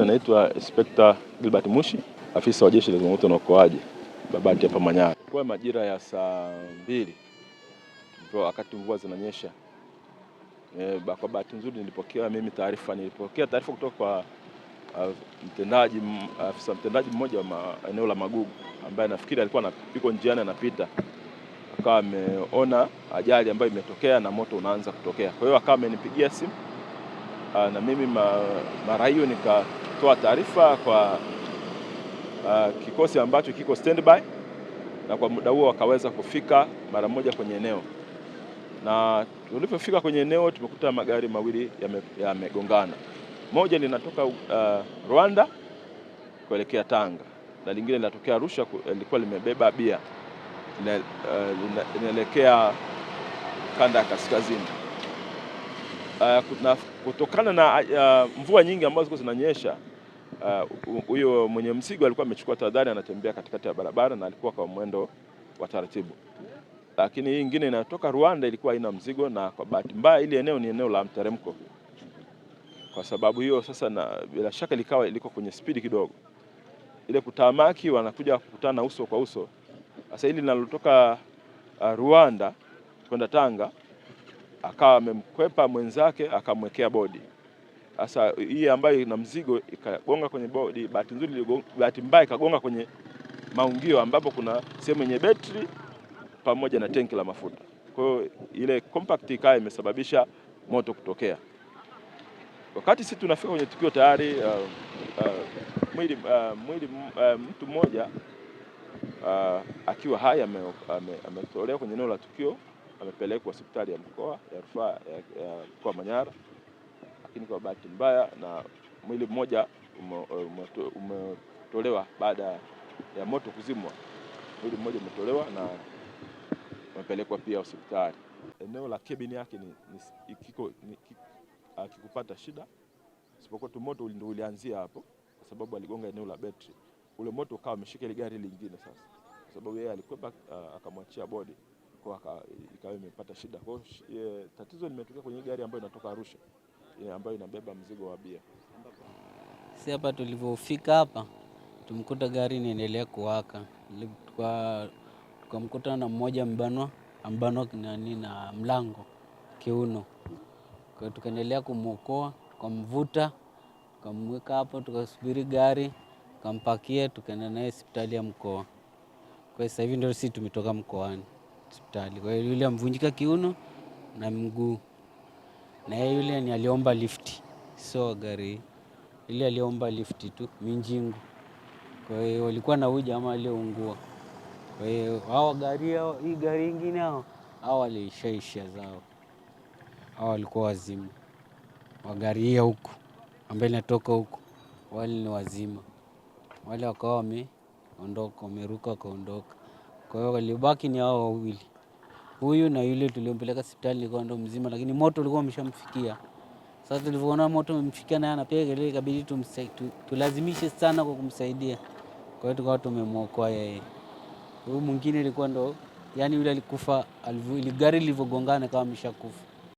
naitwa Inspector Gilbert Mushi, afisa wa Jeshi la Zimamoto na Uokoaji Babati hapa Manyara. Kwa majira ya saa 2 wakati mvua zinanyesha, kwa bahati nzuri nilipokea taarifa kutoka kwa afisa mtendaji mmoja wa eneo la Magugu, ambaye nafikiri alikuwa yuko njiani anapita, akawa ameona ajali ambayo imetokea na moto unaanza kutokea. Kwa hiyo akawa amenipigia simu na mimi mara hiyo nikatoa taarifa kwa kikosi ambacho kiko standby, na kwa muda huo wakaweza kufika mara moja kwenye eneo. Na tulipofika kwenye eneo tumekuta magari mawili yamegongana. Moja linatoka Rwanda kuelekea Tanga na lingine linatokea Arusha, lilikuwa limebeba abiria linaelekea kanda ya kaskazini. Kutokana na mvua nyingi ambazo zinanyesha, huyo mwenye mzigo alikuwa amechukua tahadhari, anatembea katikati ya barabara na alikuwa kwa mwendo wa taratibu. Lakini hii nyingine inatoka Rwanda ilikuwa haina mzigo, na kwa bahati mbaya ile eneo ni eneo la mteremko. Kwa sababu hiyo sasa, na bila shaka liko kwenye spidi kidogo. Ile kutamaki wanakuja kukutana uso kwa uso. Sasa hili linalotoka Rwanda kwenda Tanga, akawa amemkwepa mwenzake akamwekea bodi. Sasa hii ambayo ina mzigo ikagonga kwenye bodi, bahati mbaya ikagonga kwenye maungio ambapo kuna sehemu yenye betri pamoja na tenki la mafuta. Kwa hiyo ile compact ikawa imesababisha moto kutokea. Wakati sisi tunafika kwenye tukio tayari mtu mmoja akiwa hai ametolewa kwenye eneo la tukio, amepelekwa hospitali ya mkoa ya rufaa ya mkoa Manyara. Lakini kwa bahati mbaya na mwili mmoja umetolewa baada ya moto kuzimwa. Mwili mmoja umetolewa na umepelekwa pia hospitali. Eneo la cabin yake kikupata shida, isipokuwa tu moto ndio ulianzia hapo, kwa sababu aligonga eneo la betri. Ule moto ukawa umeshika ile gari lingine sasa, kwa sababu yeye alikwepa akamwachia bodi, kwa ikawa imepata shida. Kwa hiyo tatizo limetokea kwenye gari ambayo inatoka Arusha, ambayo inabeba mzigo wa abiria. Si hapa tulivyofika hapa tumkuta gari inaendelea kuwaka. Tukamkuta na mmoja mbanwa na mlango kiuno. Kwa hiyo tukaendelea kumuokoa, tukamvuta, tukamweka hapo, tukasubiri gari, tukampakia, tukaenda naye hospitali ya mkoa. Kwa hiyo sasa hivi ndio sisi tumetoka mkoani hospitali. Kwa hiyo yule amvunjika kiuno na mguu. Na yule ni aliomba lifti. So gari ile aliomba lifti tu Minjingu. Kwa hiyo walikuwa na huyu jamaa aliyeungua. Kwa hiyo hii gari nyingine hao walishaisha zao. Hao walikuwa wazima. Wa gari hii huku ambaye inatoka huku wale ni wazima. Wale wakawa wameondoka, wameruka kaondoka. Kwa hiyo walibaki ni hao wawili. Huyu na yule tuliompeleka hospitali alikuwa ndo mzima, lakini moto ulikuwa umeshamfikia. Sasa tulivyoona moto umemfikia na anapiga kelele, ikabidi tulazimishe sana kwa kumsaidia. Kwa hiyo tukawa tumemwokoa yeye. Huyu mwingine ilikuwa ndo, yani yule alikufa, ile gari lilivyogongana kama ameshakufa.